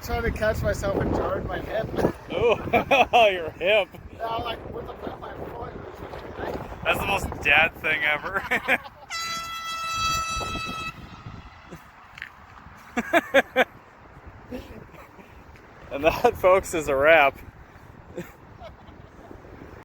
trying to catch myself and jarred my hip. Oh, your hip. Now, like, with the put my foot. That's the most dad thing ever. And that, folks, is a wrap.